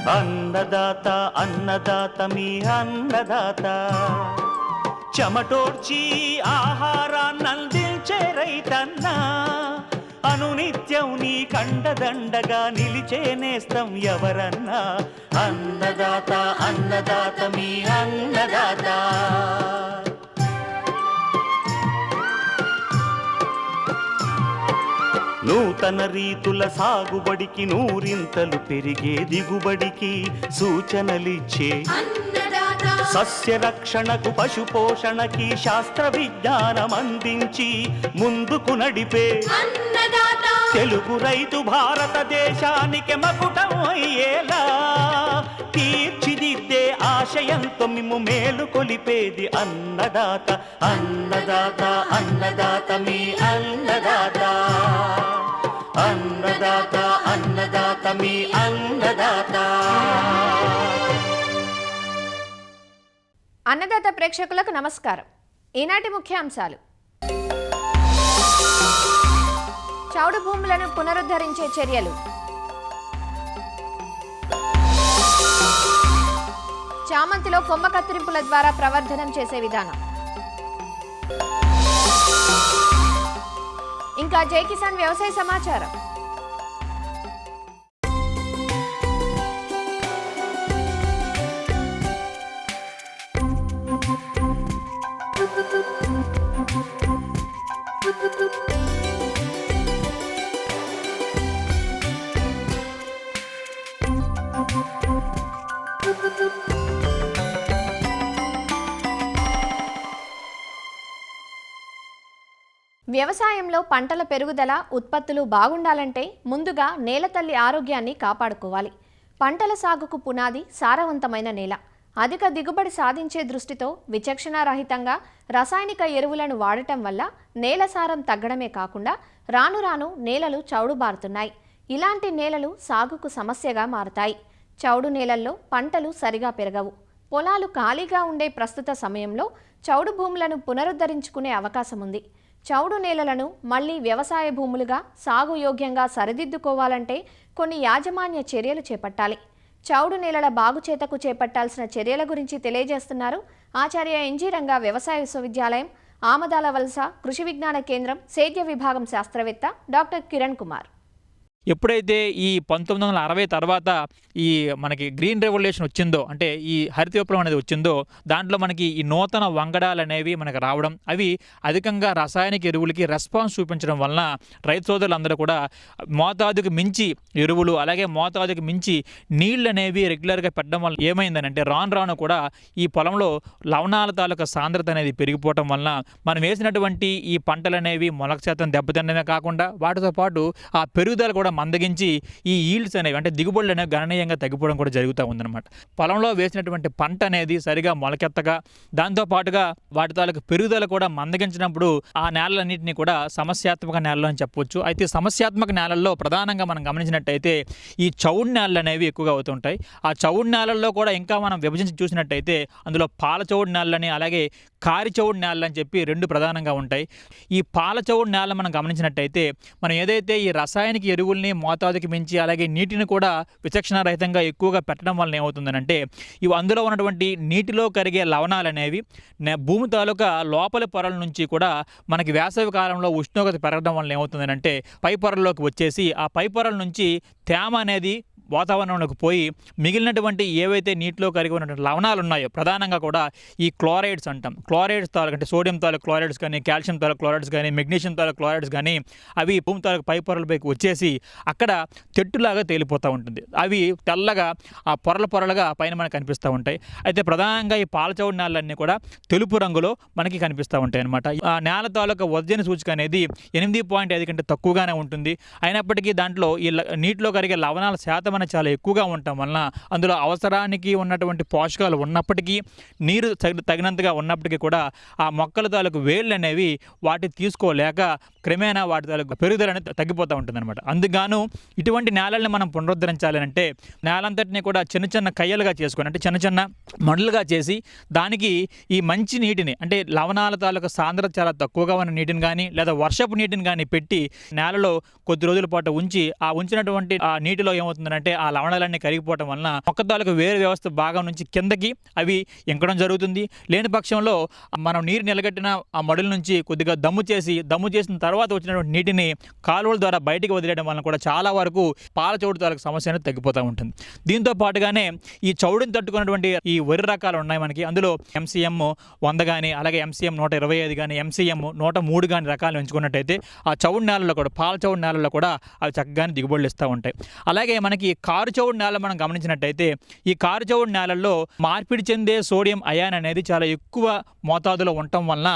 అన్నదాత అన్నదాత మీ అన్నదాత, చెమటోడ్చి ఆహారాన్నందించే రైతన్నా, అనునిత్యం నీ కండదండగా నిలిచే నేస్తం ఎవరన్నా. అన్నదాత అన్నదాత మీ అన్నదాత. నూతన రీతుల సాగుబడికి, నూరింతలు పెరిగే దిగుబడికి సూచనలిచ్చే సస్య రక్షణకు, పశు పోషణకి శాస్త్ర విజ్ఞానం అందించి ముందుకు నడిపే తెలుగు రైతు భారతదేశానికి మకుటం అయ్యేలా తీర్చిదిద్దే ఆశయంతో మిమ్ము మేలు కొలిపేది అన్నదాత. అన్నదాత అన్నదాత మీ అన్నదాత. అన్నదాత అన్నదాత మీ అన్నదాత. అన్నదాత ప్రేక్షకులకు నమస్కారం. ఈనాటి ముఖ్యాంశాలు: చౌడు భూములను పునరుద్ధరించే చర్యలు, చామంతిలో కొమ్మ కత్తిరింపుల ద్వారా ప్రవర్ధనం చేసే విధానం, ఇంకా జై కిసాన్ వ్యవసాయ సమాచారం. వ్యవసాయంలో పంటల పెరుగుదల, ఉత్పత్తులు బాగుండాలంటే ముందుగా నేల తల్లి ఆరోగ్యాన్ని కాపాడుకోవాలి. పంటల సాగుకు పునాది సారవంతమైన నేల. అధిక దిగుబడి సాధించే దృష్టితో విచక్షణారహితంగా రసాయనిక ఎరువులను వాడటం వల్ల నేల సారం తగ్గడమే కాకుండా రాను రాను నేలలు చౌడుబారుతున్నాయి. ఇలాంటి నేలలు సాగుకు సమస్యగా మారతాయి. చౌడు నేలల్లో పంటలు సరిగా పెరగవు. పొలాలు ఖాళీగా ఉండే ప్రస్తుత సమయంలో చౌడు భూములను పునరుద్ధరించుకునే అవకాశం ఉంది. చౌడు నేలలను మళ్లీ వ్యవసాయ భూములుగా సాగు యోగ్యంగా సరిదిద్దుకోవాలంటే కొన్ని యాజమాన్య చర్యలు చేపట్టాలి. చౌడు నేలల బాగుచేతకు చేపట్టాల్సిన చర్యల గురించి తెలియజేస్తున్నారు ఆచార్య ఎన్జీ రంగా వ్యవసాయ విశ్వవిద్యాలయం, ఆమదాల వలస కృషి విజ్ఞాన కేంద్రం సేద్య విభాగం శాస్త్రవేత్త డాక్టర్ కిరణ్ కుమార్. ఎప్పుడైతే ఈ 1960 తర్వాత ఈ మనకి గ్రీన్ రెవల్యూషన్ వచ్చిందో, అంటే ఈ హరిత విప్లవం అనేది వచ్చిందో, దాంట్లో మనకి ఈ నూతన వంగడాలు అనేవి మనకు రావడం, అవి అధికంగా రసాయనిక ఎరువులకి రెస్పాన్స్ చూపించడం వలన రైతు సోదరులందరూ కూడా మోతాదుకు మించి ఎరువులు, అలాగే మోతాదుకు మించి నీళ్ళు అనేవి రెగ్యులర్గా పెట్టడం వల్ల ఏమైందనంటే రాను రాను కూడా ఈ పొలంలో లవణాల తాలూకా సాంద్రత అనేది పెరిగిపోవటం వలన మనం వేసినటువంటి ఈ పంటలు అనేవి మొలక శాతం దెబ్బతినడమే కాకుండా వాటితో పాటు ఆ పెరుగుదల కూడా మందగించి ఈ ఈల్డ్స్ అనేవి, అంటే దిగుబడులు అనేవి గణనీయంగా తగ్గిపోవడం కూడా జరుగుతూ ఉందన్నమాట. పొలంలో వేసినటువంటి పంట అనేది సరిగా మొలకెత్తగా, దాంతోపాటుగా వాటి తాలూకు పెరుగుదల కూడా మందగించినప్పుడు ఆ నేలలన్నింటినీ కూడా సమస్యాత్మక నేలలు అని చెప్పవచ్చు. అయితే సమస్యాత్మక నేలల్లో ప్రధానంగా మనం గమనించినట్టయితే ఈ చౌడు నేలలు అనేవి ఎక్కువగా అవుతుంటాయి. ఆ చౌడు నేలల్లో కూడా ఇంకా మనం విభజించి చూసినట్టయితే అందులో పాల చౌడు నేలని, అలాగే కారి చౌడు నేలలు అని చెప్పి రెండు ప్రధానంగా ఉంటాయి. ఈ పాల చౌడు నేల మనం గమనించినట్టయితే మనం ఏదైతే ఈ రసాయనిక ఎరువుల్ని మోతాదుకి మించి, అలాగే నీటిని కూడా విచక్షణారహితంగా ఎక్కువగా పెట్టడం వలన ఏమవుతుందనంటే ఇవి అందులో ఉన్నటువంటి నీటిలో కరిగే లవణాలు అనేవి భూమి తాలూకా లోపలి పొరల నుంచి కూడా మనకి వేసవి కాలంలో ఉష్ణోగ్రత పెరగడం వలన ఏమవుతుందనంటే పై పొరల్లోకి వచ్చేసి ఆ పై పొరల నుంచి తేమ అనేది వాతావరణంలోకి పోయి మిగిలినటువంటి ఏవైతే నీటిలో కరిగి ఉన్నటువంటి లవణాలు ఉన్నాయో, ప్రధానంగా కూడా ఈ క్లోరైడ్స్ అంటాం, క్లోరైడ్స్ తాలూకు అంటే సోడియం తాలూకు క్లోరైడ్స్ కానీ, కాల్షియం తాలూకు క్లోరైడ్స్ కానీ, మెగ్నీషియం తాలూకు క్లోరైడ్స్ కానీ అవి భూమి తాలూకు పై పొరలపైకి వచ్చేసి అక్కడ తెట్టులాగా తేలిపోతూ ఉంటుంది. అవి తెల్లగా ఆ పొరలుగా పైన మనకు కనిపిస్తూ ఉంటాయి. అయితే ప్రధానంగా ఈ పాలచౌడు నేలలన్నీ కూడా తెలుపు రంగులో మనకి కనిపిస్తూ ఉంటాయి అన్నమాట. ఆ నేల తాలూకా వజన సూచిక అనేది 8.5 కంటే తక్కువగానే ఉంటుంది. అయినప్పటికీ దాంట్లో ఈ నీటిలో కరిగే లవణాల శాతం చాలా ఎక్కువగా ఉండటం వలన అందులో అవసరానికి ఉన్నటువంటి పోషకాలు ఉన్నప్పటికీ, నీరు తగినంతగా ఉన్నప్పటికీ కూడా ఆ మొక్కల తాలూకు వేళ్ళు అనేవి వాటిని తీసుకోలేక క్రమేణా వాటి తాలూకు పెరుగుదల అనేది తగ్గిపోతూ ఉంటుందన్నమాట. అందుకు ఇటువంటి నేలల్ని మనం పునరుద్ధరించాలి అంటే నేలంతటిని కూడా చిన్న చిన్న కయ్యలుగా చేసుకొని, అంటే చిన్న చిన్న మడులుగా చేసి దానికి ఈ మంచి నీటిని, అంటే లవణాల తాలూకు సాంద్రత చాలా తక్కువగా ఉన్న నీటిని కానీ లేదా వర్షపు నీటిని కానీ పెట్టి నేలలో కొద్ది రోజుల పాటు ఉంచి ఆ ఉంచినటువంటి ఆ నీటిలో ఏమవుతుందంటే ఆ లవణాలన్నీ కరిగిపోవటం వలన మొక్క తాలూకు వేరు వ్యవస్థ భాగం నుంచి కిందకి అవి ఇంకడం జరుగుతుంది. లేని పక్షంలో మనం నీరు నిలగట్టిన ఆ మడుల నుంచి కొద్దిగా దమ్ము చేసిన తర్వాత వచ్చినటువంటి నీటిని కాలువల ద్వారా బయటికి వదిలేయడం వలన కూడా చాలా వరకు పాల చౌడు తాలూకు సమస్య అనేది తగ్గిపోతూ ఉంటుంది. దీంతో పాటుగానే ఈ చౌడుని తట్టుకున్నటువంటి ఈ వరి రకాలు ఉన్నాయి మనకి. అందులో MCM 100 కానీ, అలాగే MCM 125 కానీ, MCM 103 కానీ రకాలు ఎంచుకున్నట్టయితే ఆ చౌడు నేలలో కూడా, పాల చౌడు నేలలో కూడా అవి చక్కగానే దిగుబడులు ఇస్తూ ఉంటాయి. అలాగే మనకి కారు చౌడు నేల మనం గమనించినట్టయితే ఈ కారు చౌడు నేలల్లో మార్పిడి చెందే సోడియం అయాన్ అనేది చాలా ఎక్కువ మోతాదులో ఉండటం వలన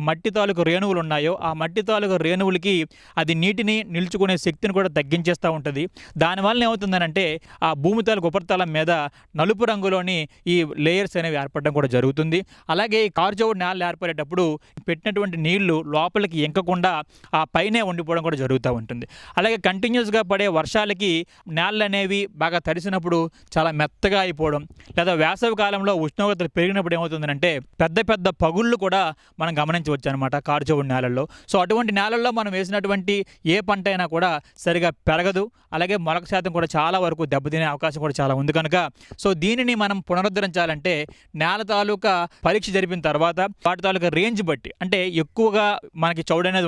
మట్టి తాలూకు రేణువులు ఉన్నాయో ఆ మట్టి తాలూకు రేణువులకి అది నీటిని నిలుచుకునే శక్తిని కూడా తగ్గించేస్తూ ఉంటుంది. దానివల్ల ఏమవుతుందనంటే ఆ భూమి తాలూకు ఉపరితలం మీద నలుపు రంగులోని ఈ లేయర్స్ అనేవి ఏర్పడడం కూడా జరుగుతుంది. అలాగే ఈ కారు చౌడు నేలలు ఏర్పడేటప్పుడు పెట్టినటువంటి నీళ్లు లోపలికి ఎంకకుండా ఆ పైనే ఉండిపోవడం కూడా జరుగుతూ ఉంటుంది. అలాగే కంటిన్యూస్గా పడే వర్షాలకి నేలలు అనేవి బాగా తడిసినప్పుడు చాలా మెత్తగా అయిపోవడం, లేదా వేసవి కాలంలో ఉష్ణోగ్రతలు పెరిగినప్పుడు ఏమవుతుందంటే పెద్ద పెద్ద పగుళ్ళు కూడా మనం గమనించవచ్చు అనమాట కారు చౌడు నేలల్లో. సో అటువంటి నేలల్లో మనం వేసినటువంటి ఏ పంట అయినా కూడా సరిగా పెరగదు. అలాగే మొలక శాతం కూడా చాలా వరకు దెబ్బతినే అవకాశం కూడా చాలా ఉంది కనుక సో దీనిని మనం పునరుద్ధరించాలంటే నేల తాలూకా పరీక్ష జరిపిన తర్వాత వాటి తాలూకా రేంజ్ బట్టి, అంటే ఎక్కువగా మనకి చౌడు అనేది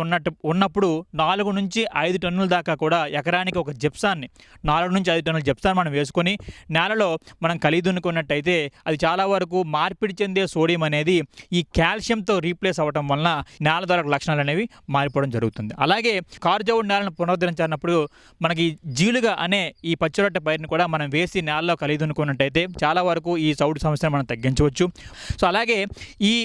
ఉన్నప్పుడు 4 నుంచి 5 టన్నుల దాకా కూడా ఎకరానికి ఒక జిప్సాన్ని 4 నుంచి 5 టన్నుల జిప్సాన్ని మనం వేసుకొని నేలలో మనం కలిదున్నుకున్నట్టయితే అది చాలా వరకు మార్పిడి చెందే సోడియం అనేది ఈ కాల్షియంతో రీప్లేస్ అవ్వడం వలన నేల తాలూకు లక్షణాలు అనేవి మారిపోవడం జరుగుతుంది. అలాగే కారు చౌడు నేలను పునరుద్ధరించినప్పుడు మనకి జీలుగా అనే ఈ పచ్చిరొట్ట పైరుని కూడా మనం వేసి నేలలో కలిదున్నుకున్నట్టయితే చాలా వరకు ఈ చౌడు సమస్యను మనం తగ్గించవచ్చు. సో అలాగే ఈ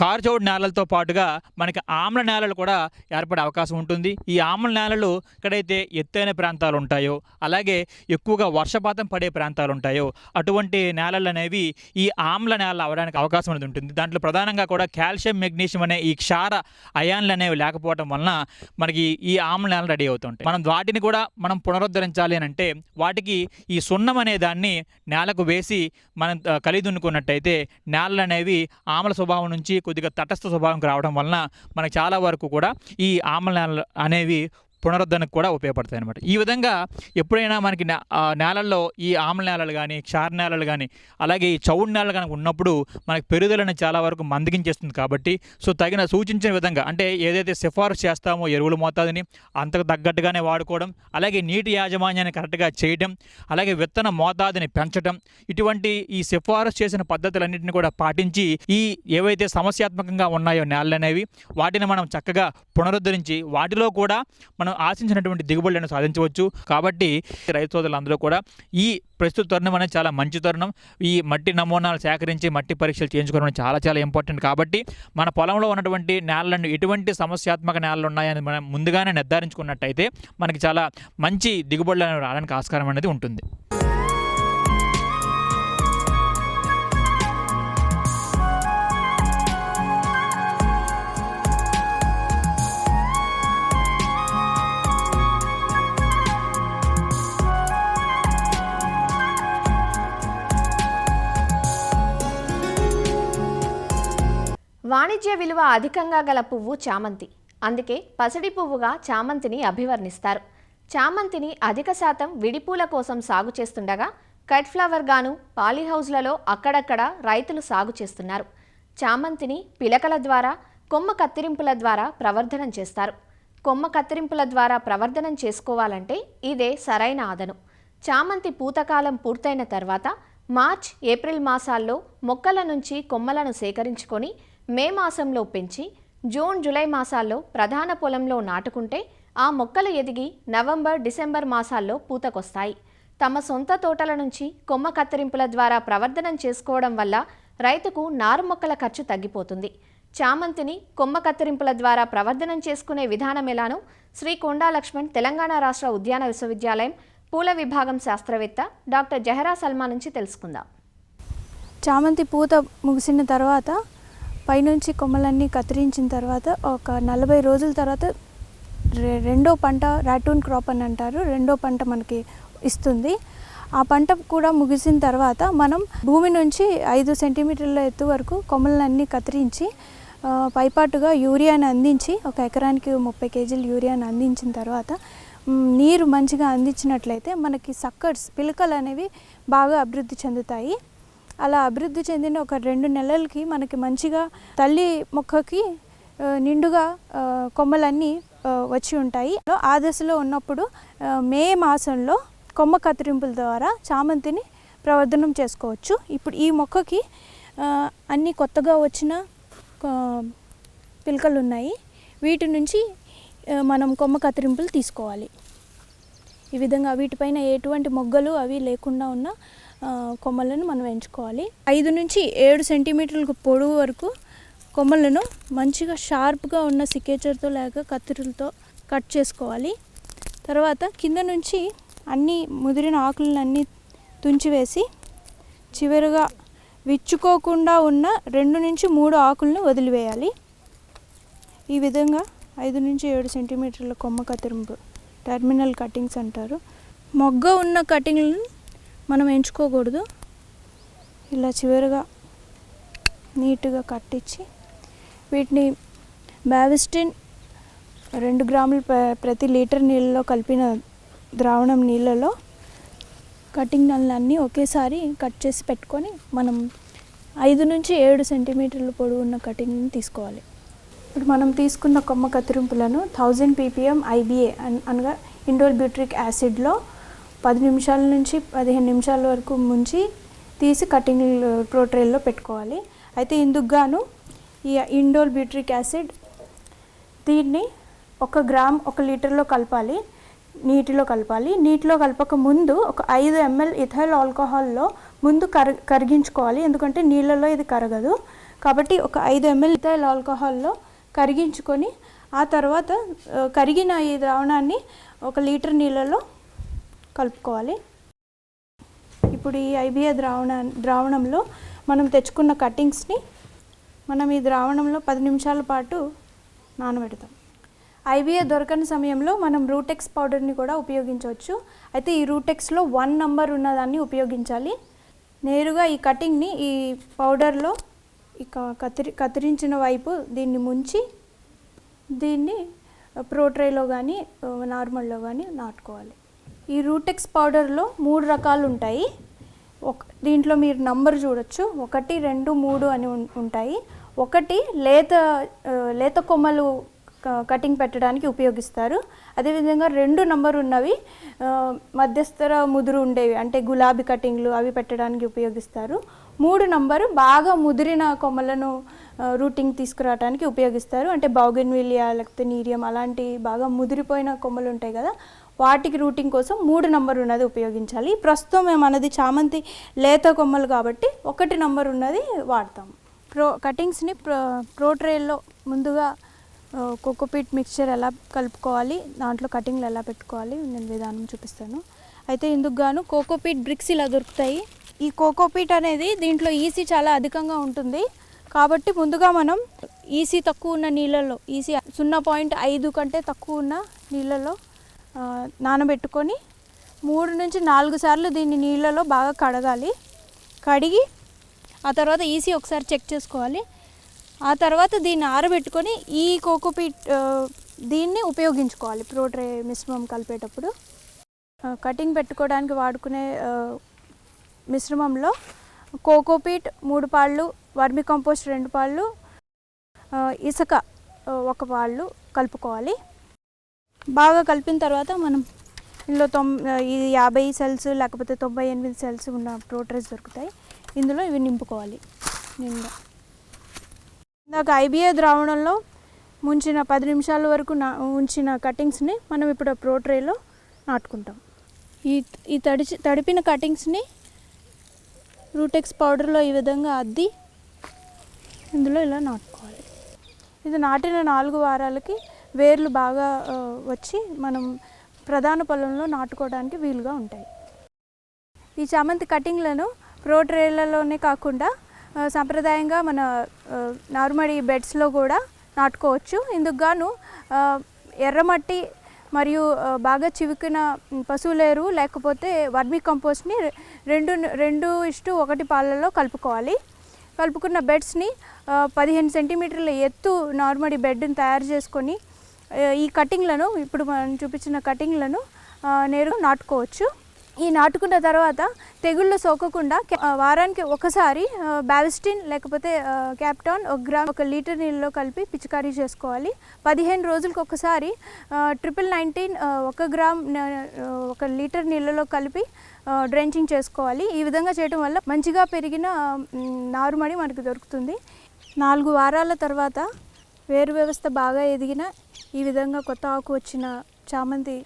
కారు చౌడు నేలలతో పాటుగా మనకి ఆమ్ల నేలలు కూడా ఏర్పడే అవకాశం ఉంటుంది. ఈ ఆమ్ల నేలలు ఎక్కడైతే ఎత్తైన ప్రాంతాలు ఉంటాయో, అలాగే ఎక్కువగా వర్షపాతం పడే ప్రాంతాలు ఉంటాయో అటువంటి నేలలు అనేవి ఈ ఆమ్ల నేలలు అవడానికి అవకాశం అనేది ఉంటుంది. దాంట్లో ప్రధానంగా కూడా కాల్షియం, మెగ్నీషియం అనే ఈ క్షార అయాన్లు అనేవి లేకపోవడం వలన మనకి ఈ ఆమ్ల నేలలు రెడీ అవుతుంటాయి. మనం వాటిని కూడా మనం పునరుద్ధరించాలి అని అంటే వాటికి ఈ సున్నం అనే దాన్ని నేలకు వేసి మనం కలిదున్నుకున్నట్టయితే నేలలు అనేవి ఆమ్ల స్వభావం నుంచి కొద్దిగా తటస్థ స్వభావంకి రావడం వలన మనకి చాలా వరకు కూడా ఈ ఆమ్ల నేలలు అనేవి పునరుద్ధరణకు కూడా ఉపయోగపడతాయి అనమాట. ఈ విధంగా ఎప్పుడైనా మనకి నేలల్లో ఈ ఆమ్ల నేలలు కానీ, క్షార నేలలు కానీ, అలాగే ఈ చౌడు నేలలు కనుక ఉన్నప్పుడు మనకి పెరుగుదలని చాలా వరకు మందగించేస్తుంది. కాబట్టి సో తగిన సూచించిన విధంగా, అంటే ఏదైతే సిఫారసు చేస్తామో ఎరువుల మోతాదుని అంతకు తగ్గట్టుగానే వాడుకోవడం, అలాగే నీటి యాజమాన్యాన్ని కరెక్ట్గా చేయడం, అలాగే విత్తన మోతాదుని పెంచడం, ఇటువంటి ఈ సిఫారసు చేసిన పద్ధతులన్నింటినీ కూడా పాటించి ఈ ఏవైతే సమస్యాత్మకంగా ఉన్నాయో నేలలు అనేవి వాటిని మనం చక్కగా పునరుద్ధరించి వాటిలో కూడా మనం ఆశించినటువంటి దిగుబడులను సాధించవచ్చు. కాబట్టి రైతు సోదరులందరూ కూడా ఈ ప్రస్తుత తరుణం అనేది చాలా మంచి తరుణం. ఈ మట్టి నమూనాలు సేకరించి మట్టి పరీక్షలు చేయించుకోవడం చాలా చాలా ఇంపార్టెంట్. కాబట్టి మన పొలంలో ఉన్నటువంటి నేలలను ఎటువంటి సమస్యాత్మక నేలలు ఉన్నాయని మనం ముందుగానే నిర్ధారించుకున్నట్టయితే మనకి చాలా మంచి దిగుబడులను రావడానికి ఆస్కారం అనేది ఉంటుంది. వాణిజ్య విలువ అధికంగా గల పువ్వు చామంతి. అందుకే పసిడి పువ్వుగా చామంతిని అభివర్ణిస్తారు. చామంతిని అధిక శాతం విడిపూల కోసం సాగు చేస్తుండగా కట్ ఫ్లవర్ గాను పాలీహౌస్లలో అక్కడక్కడ రైతులు సాగు చేస్తున్నారు. చామంతిని పిలకల ద్వారా, కొమ్మ కత్తిరింపుల ద్వారా ప్రవర్ధనం చేస్తారు. కొమ్మ కత్తిరింపుల ద్వారా ప్రవర్ధనం చేసుకోవాలంటే ఇదే సరైన ఆదను. చామంతి పూతకాలం పూర్తయిన తర్వాత మార్చ్, ఏప్రిల్ మాసాల్లో మొక్కల నుంచి కొమ్మలను సేకరించుకొని మే మాసంలో పెంచి జూన్, జూలై మాసాల్లో ప్రధాన పొలంలో నాటుకుంటే ఆ మొక్కలు ఎదిగి నవంబర్, డిసెంబర్ మాసాల్లో పూతకొస్తాయి. తమ సొంత తోటల నుంచి కొమ్మ కత్తిరింపుల ద్వారా ప్రవర్ధనం చేసుకోవడం వల్ల రైతుకు నారు మొక్కల ఖర్చు తగ్గిపోతుంది. చామంతిని కొమ్మ కత్తిరింపుల ద్వారా ప్రవర్ధనం చేసుకునే విధానం ఎలానో శ్రీ కొండా లక్ష్మణ్ తెలంగాణ రాష్ట్ర ఉద్యాన విశ్వవిద్యాలయం పూల విభాగం శాస్త్రవేత్త డాక్టర్ జహరా సల్మా నుంచి తెలుసుకుందాం. చామంతి పూత ముగిసిన తర్వాత పైనుంచి కొమ్మలన్నీ కత్తిరించిన తర్వాత ఒక 40 రోజుల తర్వాత రెండో పంట రాటూన్ క్రాప్ అని అంటారు, రెండో పంట మనకి ఇస్తుంది. ఆ పంట కూడా ముగిసిన తర్వాత మనం భూమి నుంచి 5 సెంటీమీటర్ల ఎత్తు వరకు కొమ్మలన్నీ కత్తిరించి పైపాటుగా యూరియాని అందించి ఒక ఎకరానికి 30 కేజీలు యూరియాని అందించిన తర్వాత నీరు మంచిగా అందించినట్లయితే మనకి సక్కర్స్ పిలకలు అనేవి బాగా అభివృద్ధి చెందుతాయి. అలా అభివృద్ధి చెందిన ఒక 2 నెలలకి మనకి మంచిగా తల్లి మొక్కకి నిండుగా కొమ్మలన్నీ వచ్చి ఉంటాయి. ఆ దశలో ఉన్నప్పుడు మే మాసంలో కొమ్మ కత్తిరింపుల ద్వారా చామంతిని ప్రవర్ధనం చేసుకోవచ్చు. ఇప్పుడు ఈ మొక్కకి అన్ని కొత్తగా వచ్చిన పిలకలు ఉన్నాయి, వీటి నుంచి మనం కొమ్మ కత్తిరింపులు తీసుకోవాలి. ఈ విధంగా వీటిపైన ఎటువంటి మొగ్గలు అవి లేకుండా ఉన్న కొమ్మలను మనం ఎంచుకోవాలి. 5 నుంచి 7 సెంటీమీటర్లకు పొడవు వరకు కొమ్మలను మంచిగా షార్ప్గా ఉన్న సికేచర్తో లేక కత్తిరులతో కట్ చేసుకోవాలి. తర్వాత కింద నుంచి అన్ని ముదిరిన ఆకులను అన్నీ తుంచివేసి చివరిగా విచ్చుకోకుండా ఉన్న 2 నుంచి 3 ఆకులను వదిలివేయాలి. ఈ విధంగా 5 నుంచి 7 సెంటీమీటర్ల కొమ్మ కత్తిరింపు టెర్మినల్ కటింగ్స్ అంటారు. మొగ్గ ఉన్న కటింగ్లను మనం ఎంచుకోకూడదు. ఇలా చివరిగా నీట్గా కట్టించి వీటిని బావిస్టిన్ 2 గ్రాములు ప్రతి లీటర్ నీళ్ళలో కలిపిన ద్రావణం నీళ్ళలో కటింగ్ నల్లన్నీ ఒకేసారి కట్ చేసి పెట్టుకొని మనం 5 నుంచి 7 సెంటీమీటర్ల పొడవు ఉన్న కటింగ్ని తీసుకోవాలి. ఇప్పుడు మనం తీసుకున్న కొమ్మ కత్తిరింపులను 1000 ppm IBA అనగా ఇండోల్ బ్యూట్రిక్ యాసిడ్లో 10 నిమిషాల నుంచి 15 నిమిషాల వరకు ముంచి తీసి కటింగ్ ప్రోట్రేల్లో పెట్టుకోవాలి. అయితే ఇందుకు గాను ఈ ఇండోల్ బ్యూట్రిక్ యాసిడ్ దీన్ని 1 గ్రామ్ 1 లీటర్లో కలపాలి, నీటిలో కలపాలి. నీటిలో కలపక ముందు ఒక 5 ml ఇథైల్ ఆల్కహాల్లో ముందు కరిగించుకోవాలి, ఎందుకంటే నీళ్ళలో ఇది కరగదు. కాబట్టి ఒక 5 ml ఇథైల్ ఆల్కహాల్లో కరిగించుకొని ఆ తర్వాత కరిగిన ఈ ద్రావణాన్ని 1 లీటర్ నీళ్ళలో కలుపుకోవాలి. ఇప్పుడు ఈ IBA ద్రావణంలో మనం తెచ్చుకున్న కటింగ్స్ని మనం ఈ ద్రావణంలో 10 నిమిషాల పాటు నానబెడతాం. IBA దొరకని సమయంలో మనం రూటెక్స్ పౌడర్ని కూడా ఉపయోగించవచ్చు. అయితే ఈ రూటెక్స్లో 1 నంబర్ ఉన్నదాన్ని ఉపయోగించాలి. నేరుగా ఈ కటింగ్ని ఈ పౌడర్లో ఇక కత్తిరించిన వైపు దీన్ని ముంచి దీన్ని ప్రోట్రేలో కానీ నార్మల్లో కానీ నాటుకోవాలి. ఈ రూటెక్స్ పౌడర్లో 3 రకాలు ఉంటాయి. దీంట్లో మీరు నంబర్ చూడొచ్చు, 1, 2, 3 అని ఉంటాయి. 1 లేత కొమ్మలు కటింగ్ పెట్టడానికి ఉపయోగిస్తారు. అదేవిధంగా 2 నంబర్ ఉన్నవి మధ్యస్థర ముదురు ఉండేవి, అంటే గులాబీ కటింగ్లు అవి పెట్టడానికి ఉపయోగిస్తారు. 3 నంబరు బాగా ముదిరిన కొమ్మలను రూటింగ్ తీసుకురావడానికి ఉపయోగిస్తారు. అంటే బౌగన్విలియా లేకపోతే నీరియం అలాంటి బాగా ముదిరిపోయిన కొమ్మలు ఉంటాయి కదా, వాటికి రూటింగ్ కోసం 3 నంబర్ ఉన్నది ఉపయోగించాలి. ప్రస్తుతం మనది చామంతి లేత కొమ్మలు కాబట్టి 1 నంబర్ ఉన్నది వాడతాం. కటింగ్స్ని ప్రోట్రేల్లో ముందుగా కోకోపీట్ మిక్చర్ ఎలా కలుపుకోవాలి, దాంట్లో కటింగ్లు ఎలా పెట్టుకోవాలి నేను విధానం చూపిస్తాను. అయితే ఇందుకు గాను కోకోపీట్ బ్రిక్స్ ఇలా దొరుకుతాయి. ఈ కోకోపీట్ అనేది దీంట్లో ఈసీ చాలా అధికంగా ఉంటుంది కాబట్టి ముందుగా మనం ఈసీ తక్కువ ఉన్న నీళ్ళల్లో, ఈసీ 0.5 కంటే తక్కువ ఉన్న నీళ్ళలో నానబెట్టుకొని 3 నుంచి 4 సార్లు దీన్ని నీళ్ళలో బాగా కడగాలి. కడిగి ఆ తర్వాత ఈసీ ఒకసారి చెక్ చేసుకోవాలి. ఆ తర్వాత దీన్ని ఆరబెట్టుకొని ఈ కోకోపీట్ దీన్ని ఉపయోగించుకోవాలి ప్రోట్రే మిశ్రమం కలిపేటప్పుడు. కటింగ్ పెట్టుకోవడానికి వాడుకునే మిశ్రమంలో కోకోపీట్ 3 పాళ్ళు, వర్మి కంపోస్ట్ 2 పాళ్ళు, ఇసుక 1 పాళ్ళు కలుపుకోవాలి. బాగా కలిపిన తర్వాత మనం ఇందులో 50 సెల్స్ లేకపోతే 98 సెల్స్ ఉన్న ప్రోట్రేస్ దొరుకుతాయి. ఇందులో ఇవి నింపుకోవాలి నిండా. ఇందాక IBA ద్రావణంలో ముంచిన 10 నిమిషాల వరకు ఉంచిన కటింగ్స్ని మనం ఇప్పుడు ప్రోట్రేలో నాటుకుంటాం. ఈ తడిపిన కటింగ్స్ని రూటెక్స్ పౌడర్లో ఈ విధంగా అద్ది ఇందులో ఇలా నాటుకోవాలి. ఇది నాటిన 4 వారాలకి వేర్లు బాగా వచ్చి మనం ప్రధాన పొలంలో నాటుకోవడానికి వీలుగా ఉంటాయి. ఈ చామంతి కటింగ్లను ప్రోట్రేలలోనే కాకుండా సాంప్రదాయంగా మన నారుమడి బెడ్స్లో కూడా నాటుకోవచ్చు. ఇందుకు గాను ఎర్రమట్టి మరియు బాగా చివికిన పశువుల ఎరువు లేకపోతే వర్మీ కంపోస్ట్ని 2:1 పాలలో కలుపుకోవాలి. కలుపుకున్న బెడ్స్ని 15 సెంటీమీటర్ల ఎత్తు నార్మడి బెడ్ని తయారు చేసుకొని ఈ కటింగ్లను ఇప్పుడు మనం చూపించిన కటింగ్లను నేరుగా నాటుకోవచ్చు. ఈ నాటుకున్న తర్వాత తెగుళ్ళు సోకకుండా వారానికి ఒకసారి బావిస్టిన్ లేకపోతే క్యాప్టాన్ 1 గ్రామ్ 1 లీటర్ నీళ్ళలో కలిపి పిచికారీ చేసుకోవాలి. 15 రోజులకు ఒకసారి 1919 1 గ్రామ్ 1 లీటర్ నీళ్ళలో కలిపి డ్రెంచింగ్ చేసుకోవాలి. ఈ విధంగా చేయడం వల్ల మంచిగా పెరిగిన నారుమడి మనకు దొరుకుతుంది. 4 వారాల తర్వాత వేరు వ్యవస్థ బాగా ఎదిగిన ఈ విధంగా కొత్త ఆకు వచ్చిన చామంతి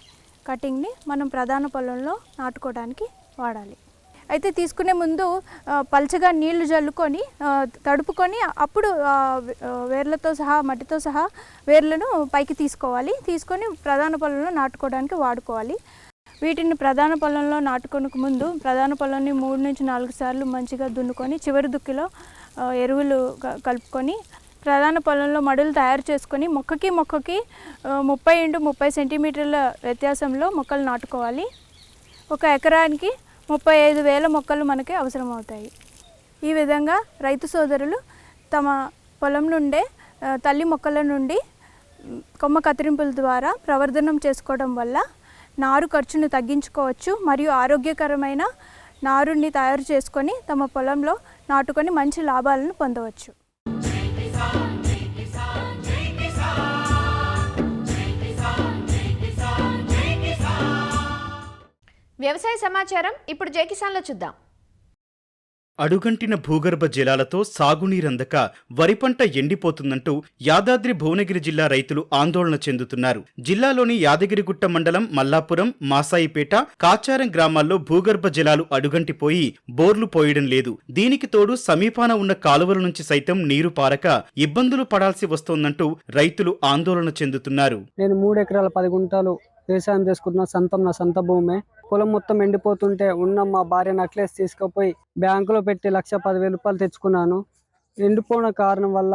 కటింగ్ని మనం ప్రధాన పొలంలో నాటుకోవడానికి వాడాలి. అయితే తీసుకునే ముందు పల్చగా నీళ్లు జల్లుకొని తడుపుకొని అప్పుడు వేర్లతో సహా మట్టితో సహా వేర్లను పైకి తీసుకొని ప్రధాన పొలంలో నాటుకోవడానికి వాడుకోవాలి. వీటిని ప్రధాన పొలంలో నాటుకోనకు ముందు ప్రధాన పొలాన్ని 3 నుంచి 4 సార్లు మంచిగా దున్నుకొని చివరి దుక్కిలో ఎరువులు కలుపుకొని ప్రధాన పొలంలో మడులు తయారు చేసుకొని మొక్కకి 30x30 సెంటీమీటర్ల వ్యత్యాసంలో మొక్కలు నాటుకోవాలి. 1 ఎకరానికి 35,000 మొక్కలు మనకి అవసరం అవుతాయి. ఈ విధంగా రైతు సోదరులు తమ పొలం నుండే తల్లి మొక్కల నుండి కొమ్మ కత్తిరింపుల ద్వారా ప్రవర్ధనం చేసుకోవడం వల్ల నారు ఖర్చును తగ్గించుకోవచ్చు మరియు ఆరోగ్యకరమైన నారుని తయారు చేసుకొని తమ పొలంలో నాటుకొని మంచి లాభాలను పొందవచ్చు. వ్యవసాయ సమాచారం ఇప్పుడు జై కిసాన్లో చూద్దాం. అడుగంటిన భూగర్భ జలాలతో సాగునీరందక వరి పంట ఎండిపోతుందంటూ యాదాద్రి భువనగిరి జిల్లా రైతులు ఆందోళన చెందుతున్నారు. జిల్లాలోని యాదగిరిగుట్ట మండలం మల్లాపురం, మాసాయిపేట, కాచారం గ్రామాల్లో భూగర్భ జలాలు అడుగంటిపోయి బోర్లు పోయడం లేదు. దీనికి తోడు సమీపాన ఉన్న కాలువల నుంచి సైతం నీరు పారక ఇబ్బందులు పడాల్సి వస్తోందంటూ రైతులు ఆందోళన చెందుతున్నారు. నేను 3 ఎకరాల 10 గుంటలు వ్యవసాయం చేసుకుంటున్న నా సొంత భూమే. పొలం మొత్తం ఎండిపోతుంటే ఉన్న మా భార్య నక్లెస్ తీసుకుపోయి బ్యాంకులో పెట్టి 1,10,000 రూపాయలు తెచ్చుకున్నాను. ఎండిపోయిన కారణం వల్ల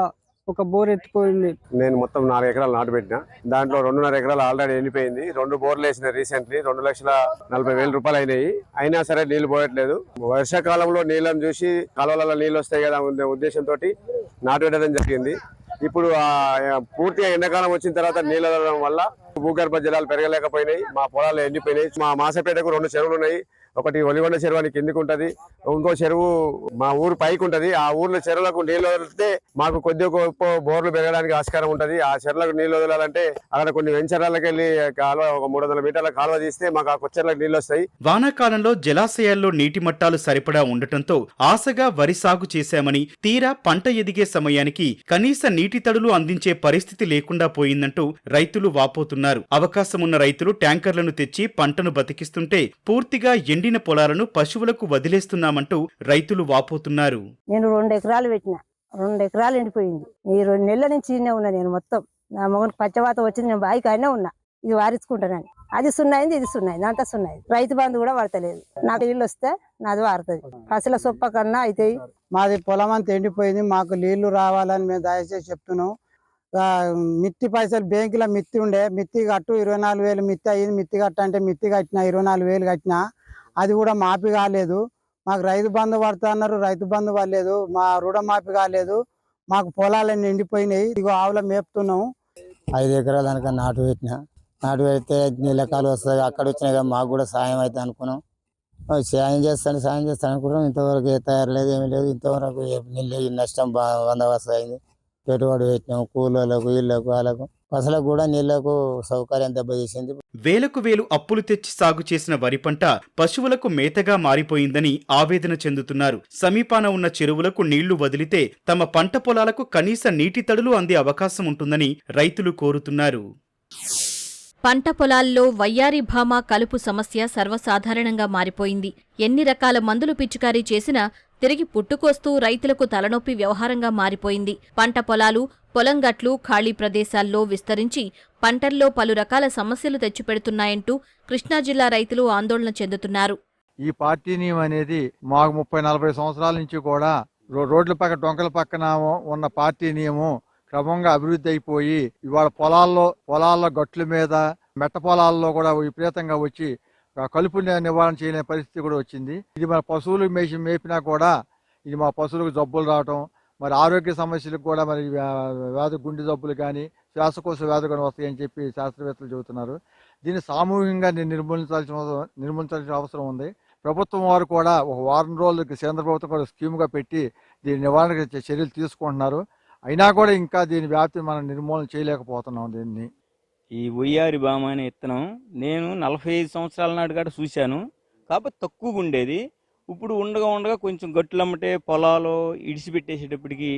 ఒక బోర్ ఎత్తిపోయింది. నేను మొత్తం 4 ఎకరాలు నాటు పెట్టిన. దాంట్లో 2.5 ఎకరాలు ఆల్రెడీ ఎండిపోయింది. 2 బోర్లు వేసిన రీసెంట్లీ 2,40,000 రూపాయలు అయినాయి. అయినా సరే నీళ్లు పోయట్లేదు. వర్షాకాలంలో నీళ్ళని చూసి కాలువలలో నీళ్ళు వస్తాయి కదా ఉద్దేశంతో నాటు పెట్టడం జరిగింది. ఇప్పుడు పూర్తిగా ఎండాకాలం వచ్చిన తర్వాత నీళ్ళు వదలడం వల్ల భూగర్భ జలాలు పెరగలేకపోయినాయి. మా పొలాలు ఎండిపోయినాయి. మా మాసపేటకు 2 చెరువులు ఉన్నాయి. ఒకటి ఒలిగొండ చెరువు అని కిందికి ఉంటది, ఇంకో చెరువు మా ఊరు పైకి ఉంటది. ఆ ఊర్లో చెరువులకు నీళ్ళు వదిలితే మాకు కొద్దిగా గొప్ప బోర్లు పెరగడానికి ఆస్కారం ఉంటది. ఆ చెరువులకు నీళ్ళు వదలాలంటే అక్కడ కొన్ని వెంచర్లకు వెళ్ళి కాలువ 300 మీటర్ల కాలువ తీస్తే మాకు ఆ కొచ్చెర్లకు నీళ్ళు వస్తాయి. వానాకాలంలో జలాశయాల్లో నీటి మట్టాలు సరిపడా ఉండటంతో ఆశగా వరి సాగు చేశామని తీరా పంట ఎదిగే సమయానికి కనీస నీటి తడులు అందించే పరిస్థితి లేకుండా పోయిందంటూ రైతులు వాపోతున్నారు. అవకాశమున్న రైతులు ట్యాంకర్లను తెచ్చి పంటను బతికిస్తుంటే పూర్తిగా ఎండిన పొలాలను పశువులకు వదిలేస్తున్నామంటూ రైతులు వాపోతున్నారు. నేను 2 ఎకరాలు పెట్టిన, 2 ఎకరాలు ఎండిపోయింది. ఈ 2 నెలల నుంచి ఇన్నే ఉన్నా. నేను మొత్తం నా మొగనికి పచ్చవాత వచ్చింది. నేను బాయికి అయినా ఉన్నా. ఇది వారించుకుంటానని అది సున్నాయింది, ఇది సున్నాయింది, అంతా సున్నాయింది. రైతు బంధు కూడా పడతలేదు. నాకు నీళ్ళు వస్తే నాది వారుతుంది. పసల సొప్ప కన్నా అయితే మాది పొలం అంతా ఎండిపోయింది. మాకు నీళ్లు రావాలని మేము దయచేసి చెప్తున్నాం. మిత్తి పైసలు బ్యాంకులో మిత్తి ఉండే, మిత్తి కట్టు 24,000 మిత్తి అయ్యింది. మిత్తి కట్ట అంటే మిత్తి కట్టినా 24,000 కట్టినా అది కూడా మాఫీ కాలేదు. మాకు రైతు బంధు పడతా అన్నారు, రైతు బంధు పడలేదు. మా రుణ మాఫీ కాలేదు. మాకు పొలాలన్నీ ఎండిపోయినాయి. ఇదిగో ఆవుల మేపుతున్నాము. 5 ఎకరాల దానిక నాటు పెట్టిన. నాటు పెడితే నీళ్ళ కాలు వస్తాయి. అక్కడ వచ్చినాయి కదా, మాకు కూడా సాయం అయితే అనుకున్నాం. సాయం చేస్తాను అనుకున్నాం. ఇంతవరకు ఏ తయారు లేదు, ఏమీ లేదు. ఇంతవరకు నీళ్ళు నష్టం బందోబస్తు అయింది. పెట్టుబడి పెట్టినాం. కూలీలకు, ఇళ్లకు, వాళ్ళకు, పసలకు కూడా నీళ్లకు సౌకర్యం దెబ్బతీసింది. వేలకు వేలు అప్పులు తెచ్చి సాగు చేసిన వరి పంట పశువులకు మేతగా మారిపోయిందని ఆవేదన చెందుతున్నారు. సమీపాన ఉన్న చెరువులకు నీళ్లు వదిలితే తమ పంట పొలాలకు కనీస నీటి తడులు అందే అవకాశం ఉంటుందని రైతులు కోరుతున్నారు. పంట పొలాల్లో వయ్యారి భామ కలుపు సమస్య సర్వసాధారణంగా మారిపోయింది. ఎన్ని రకాల మందులు పిచికారీ చేసినా తిరిగి పుట్టుకొస్తూ రైతులకు తలనొప్పి వ్యవహారంగా మారిపోయింది. పంట పొలాలు, పొలంగట్లు ఖాళీ ప్రదేశాల్లో విస్తరించి పంటల్లో పలు రకాల సమస్యలు తెచ్చిపెడుతున్నాయంటూ కృష్ణా జిల్లా రైతులు ఆందోళన చెందుతున్నారు. ఈ పార్టీ నియమం అనేది మాకు 30-40 సంవత్సరాల నుంచి కూడా రోడ్ల పక్క డొంకల పక్కన ఉన్న పార్టీనేమో క్రమంగా అభివృద్ధి అయిపోయి ఇవాళ పొలాల్లో గట్ల మీద మెట్ట పొలాల్లో కూడా విపరీతంగా వచ్చి కలుపు నివారణ చేయలేని పరిస్థితి కూడా వచ్చింది. ఇది మన పశువులు మేపినా కూడా ఇది మా పశువులకు జబ్బులు రావటం, మరి ఆరోగ్య సమస్యలకు కూడా మరి గుండె జబ్బులు కానీ శ్వాసకోశ వ్యాధులు కానీ వస్తాయని చెప్పి శాస్త్రవేత్తలు చెబుతున్నారు. దీన్ని సామూహికంగా నిర్మూలించాల్సిన అవసరం ఉంది. ప్రభుత్వం వారు కూడా ఒక వారం రోజులకి కేంద్ర ప్రభుత్వం కూడా స్కీమ్గా పెట్టి దీని నివారణకు చర్యలు తీసుకుంటున్నారు. అయినా కూడా ఇంకా దీని వ్యాప్తిని మనం నిర్మూలన చేయలేకపోతున్నాం. దీన్ని ఈ వయ్యారి బామ అనే విత్తనం నేను 45 సంవత్సరాల నాటి కాడ చూశాను, కాకపోతే తక్కువగా ఉండేది. ఇప్పుడు ఉండగా కొంచెం గట్టులమ్మటే పొలాలు ఇడిచిపెట్టేసేటప్పటికి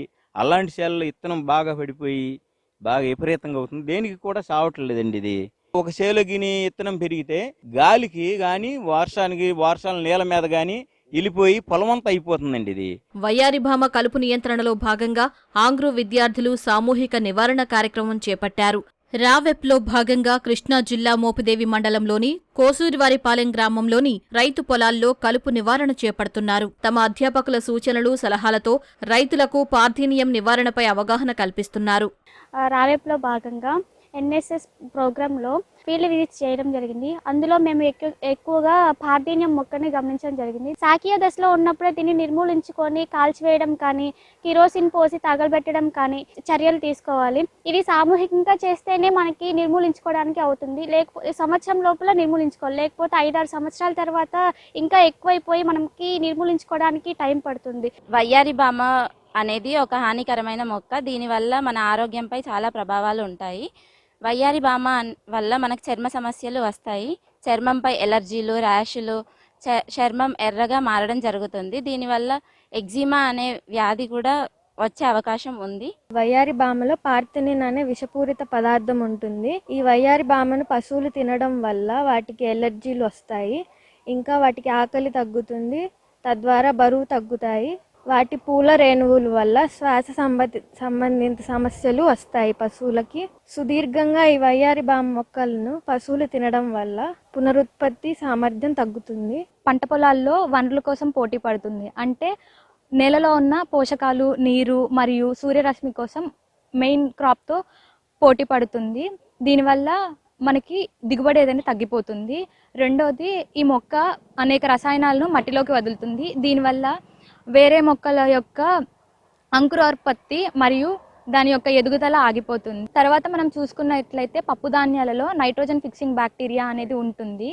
అలాంటి చేలలో విత్తనం బాగా పడిపోయి బాగా విపరీతంగా అవుతుంది. దేనికి కూడా సావట్లేదండి. ఇది ఒక చేలో గిని విత్తనం పెరిగితే గాలికి కానీ వర్షాల నీళ్ళ మీద కానీ వెళ్ళిపోయి పొలమంతా అయిపోతుందండి. ఇది వయ్యారి భామ కలుపు నియంత్రణలో భాగంగా ఆంగ్రో విద్యార్థులు సామూహిక నివారణ కార్యక్రమం చేపట్టారు. రావెప్లో భాగంగా కృష్ణా జిల్లా మోపిదేవి మండలంలోని కోసూరివారిపాలెం గ్రామంలోని రైతు పొలాల్లో కలుపు నివారణ చేపడుతున్నారు. తమ అధ్యాపకుల సూచనలు సలహాలతో రైతులకు పార్థీనియం నివారణపై అవగాహన కల్పిస్తున్నారు. రావెప్లో భాగంగా ఎన్ఎస్ఎస్ ప్రోగ్రాంలో ఫీల్డ్ విజిట్ చేయడం జరిగింది. అందులో మేము ఎక్కువగా పార్థీనియం మొక్కని గమనించడం జరిగింది. శాఖీయ దశలో ఉన్నప్పుడే దీన్ని నిర్మూలించుకొని కాల్చివేయడం కానీ కిరోసిన్ పోసి తగలబెట్టడం కానీ చర్యలు తీసుకోవాలి. ఇవి సామూహికంగా చేస్తేనే మనకి నిర్మూలించుకోవడానికి అవుతుంది. లేకపోతే సంవత్సరం లోపల నిర్మూలించుకోవాలి, లేకపోతే 5-6 సంవత్సరాల తర్వాత ఇంకా ఎక్కువైపోయి మనకి నిర్మూలించుకోవడానికి టైం పడుతుంది. వయ్యారి బామ అనేది ఒక హానికరమైన మొక్క. దీనివల్ల మన ఆరోగ్యంపై చాలా ప్రభావాలు ఉంటాయి. వయ్యారి బామ వల్ల మనకు చర్మ సమస్యలు వస్తాయి. చర్మంపై ఎలర్జీలు, ర్యాషులు, చర్మం ఎర్రగా మారడం జరుగుతుంది. దీనివల్ల ఎగ్జిమా అనే వ్యాధి కూడా వచ్చే అవకాశం ఉంది. వయ్యారి బామలో పార్థినిన్ అనే విషపూరిత పదార్థం ఉంటుంది. ఈ వయ్యారి బామను పశువులు తినడం వల్ల వాటికి ఎలర్జీలు వస్తాయి. ఇంకా వాటికి ఆకలి తగ్గుతుంది, తద్వారా బరువు తగ్గుతాయి. వాటి పూల రేణువుల వల్ల శ్వాస సంబంధిత సమస్యలు వస్తాయి పశువులకి. సుదీర్ఘంగా ఈ వయ్యారి బామ మొక్కలను పశువులు తినడం వల్ల పునరుత్పత్తి సామర్థ్యం తగ్గుతుంది. పంట పొలాల్లో వనరుల కోసం పోటీ పడుతుంది. అంటే నేలలో ఉన్న పోషకాలు, నీరు మరియు సూర్యరశ్మి కోసం మెయిన్ క్రాప్తో పోటీ పడుతుంది. దీనివల్ల మనకి దిగుబడి ఏదైనా తగ్గిపోతుంది. రెండోది, ఈ మొక్క అనేక రసాయనాలను మట్టిలోకి వదులుతుంది. దీనివల్ల వేరే మొక్కల యొక్క అంకురోత్పత్తి మరియు దాని యొక్క ఎదుగుదల ఆగిపోతుంది. తర్వాత మనం చూసుకున్నట్లయితే పప్పు ధాన్యాలలో నైట్రోజన్ ఫిక్సింగ్ బ్యాక్టీరియా అనేది ఉంటుంది.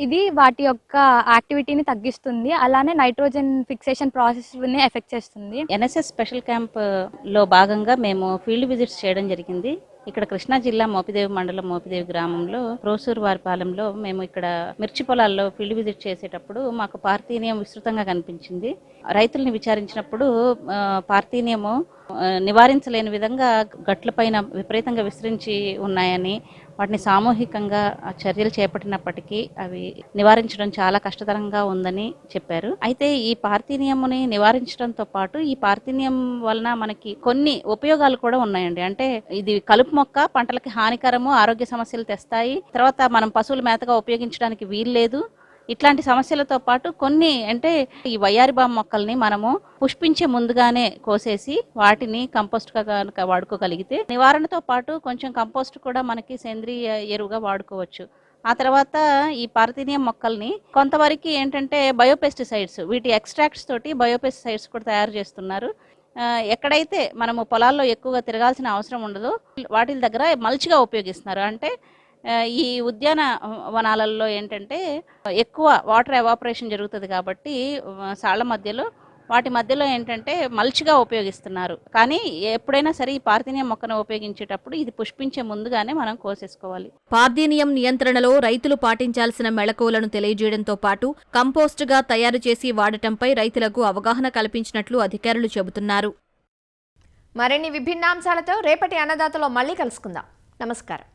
ఇది వాటి యొక్క యాక్టివిటీని తగ్గిస్తుంది, అలానే నైట్రోజన్ ఫిక్సేషన్ ప్రాసెస్ని ఎఫెక్ట్ చేస్తుంది. ఎన్ఎస్ఎస్ స్పెషల్ క్యాంప్లో భాగంగా మేము ఫీల్డ్ విజిట్స్ చేయడం జరిగింది. ఇక్కడ కృష్ణా జిల్లా మోపిదేవి మండలం మోపిదేవి గ్రామంలో ప్రోసూరువారిపాలెంలో మేము ఇక్కడ మిర్చి పొలాల్లో ఫీల్డ్ విజిట్ చేసేటప్పుడు మాకు పార్థీనియం విస్తృతంగా కనిపించింది. రైతుల్ని విచారించినప్పుడు పార్థీనియము నివారించలేని విధంగా గట్లపైన విపరీతంగా విస్తరించి ఉన్నాయని, వాటిని సామూహికంగా చర్యలు చేపట్టినప్పటికీ అవి నివారించడం చాలా కష్టతరంగా ఉందని చెప్పారు. అయితే ఈ పార్థీనియంని నివారించడంతో పాటు ఈ పార్థీనియం వలన మనకి కొన్ని ఉపయోగాలు కూడా ఉన్నాయండి. అంటే ఇది కలుపు మొక్క, పంటలకి హానికరము, ఆరోగ్య సమస్యలు తెస్తాయి. తర్వాత మనం పశువుల మేతగా ఉపయోగించడానికి వీల్లేదు. ఇట్లాంటి సమస్యలతో పాటు కొన్ని అంటే ఈ వయ్యారి బామ మొక్కల్ని మనము పుష్పించే ముందుగానే కోసేసి వాటిని కంపోస్ట్గా కనుక వాడుకోగలిగితే నివారణతో పాటు కొంచెం కంపోస్ట్ కూడా మనకి సేంద్రియ ఎరువుగా వాడుకోవచ్చు. ఆ తర్వాత ఈ పార్థీనియం మొక్కల్ని కొంతవరకు ఏంటంటే బయోపెస్టిసైడ్స్, వీటి ఎక్స్ట్రాక్ట్స్ తోటి బయోపెస్టిసైడ్స్ కూడా తయారు చేస్తున్నారు. ఎక్కడైతే మనము పొలాల్లో ఎక్కువగా తిరగాల్సిన అవసరం ఉండదో వాటి దగ్గర మల్చిగా ఉపయోగిస్తున్నారు. అంటే ఈ ఉద్యాన వనాలలో ఏంటంటే ఎక్కువ వాటర్ ఎవాపరేషన్ జరుగుతుంది కాబట్టి సాళ్ల మధ్యలో వాటి మధ్యలో ఏంటంటే మల్చిగా ఉపయోగిస్తున్నారు. కానీ ఎప్పుడైనా సరే ఈ పార్థీనియం మొక్కను ఉపయోగించేటప్పుడు ఇది పుష్పించే ముందుగానే మనం కోసేసుకోవాలి. పార్థీనియం నియంత్రణలో రైతులు పాటించాల్సిన మెళకువలను తెలియజేయడంతో పాటు కంపోస్టుగా తయారు చేసి వాడటంపై రైతులకు అవగాహన కల్పించినట్లు అధికారులు చెబుతున్నారు. మరిన్ని విభిన్నాంశాలతో రేపటి అన్నదాతలో మళ్ళీ కలుసుకుందాం. నమస్కారం.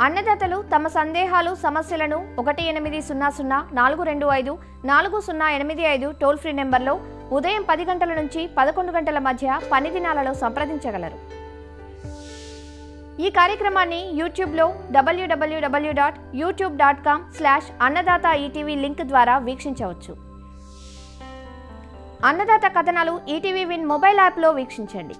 అన్నదాతలు తమ సందేహాలు, సమస్యలను 1800-425-4085 టోల్ ఫ్రీ నెంబర్లో ఉదయం 10 గంటల నుంచి 11 గంటల మధ్య పని దినాలలో సంప్రదించగలరు. ఈ కార్యక్రమాన్ని యూట్యూబ్లో www.youtube.com/annadaata ETV లింక్ ద్వారా వీక్షించవచ్చు. అన్నదాత కథనాలు ఈటీవీ విన్ మొబైల్ యాప్లో వీక్షించండి.